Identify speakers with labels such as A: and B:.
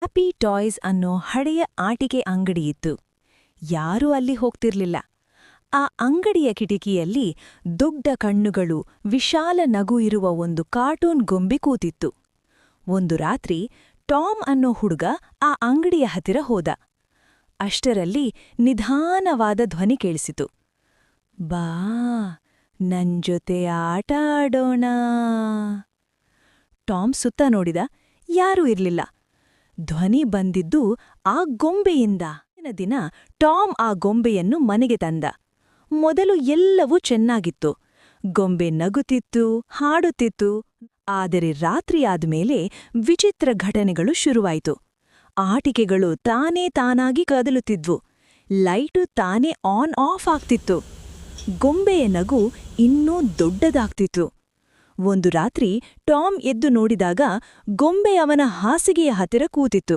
A: Happy toys ಅನ್ನೋ ಹಳೆಯ ಆಟಿಕೆ ಅಂಗಡಿಯಿತ್ತು. ಯಾರೂ ಅಲ್ಲಿ ಹೋಗ್ತಿರ್ಲಿಲ್ಲ. ಆ ಅಂಗಡಿಯ ಕಿಟಕಿಯಲ್ಲಿ ದೊಡ್ಡ ಕಣ್ಣುಗಳು, ವಿಶಾಲ ನಗು ಇರುವ ಒಂದು ಕಾರ್ಟೂನ್ ಗೊಂಬೆ ಕೂತಿತ್ತು. ಒಂದು ರಾತ್ರಿ ಟಾಮ್ ಅನ್ನೋ ಹುಡುಗ ಆ ಅಂಗಡಿಯ ಹತ್ತಿರ ಹೋದ. ಅಷ್ಟರಲ್ಲಿ ನಿಧಾನವಾದ ಧ್ವನಿ ಕೇಳಿಸಿತು. ಬಾ, ನನ್ಜೊತೆ ಆಟ ಆಡೋಣ. ಟಾಮ್ ಸುತ್ತ ನೋಡಿದ. ಯಾರೂ ಇರ್ಲಿಲ್ಲ. ಧ್ವನಿ ಬಂದಿದ್ದು ಆ ಗೊಂಬೆಯಿಂದ. ದಿನ ಟಾಮ್ ಆ ಗೊಂಬೆಯನ್ನು ಮನೆಗೆ ತಂದ. ಮೊದಲು ಎಲ್ಲವೂ ಚೆನ್ನಾಗಿತ್ತು. ಗೊಂಬೆ ನಗುತ್ತಿತ್ತು, ಹಾಡುತ್ತಿತ್ತು. ಆದರೆ ರಾತ್ರಿಯಾದ್ಮೇಲೆ ವಿಚಿತ್ರ ಘಟನೆಗಳು ಶುರುವಾಯಿತು. ಆಟಿಕೆಗಳು ತಾನಾಗಿ ಕದಲುತ್ತಿದ್ವು. ಲೈಟು ತಾನೇ ಆನ್ ಆಫ್ ಆಗ್ತಿತ್ತು. ಗೊಂಬೆಯ ನಗು ಇನ್ನೂ ದೊಡ್ಡದಾಗ್ತಿತ್ತು. ಒಂದು ರಾತ್ರಿ ಟಾಮ್ ಎದ್ದು ನೋಡಿದಾಗ ಗೊಂಬೆ ಅವನ ಹಾಸಿಗೆಯ ಹತ್ತಿರ ಕೂತಿತ್ತು.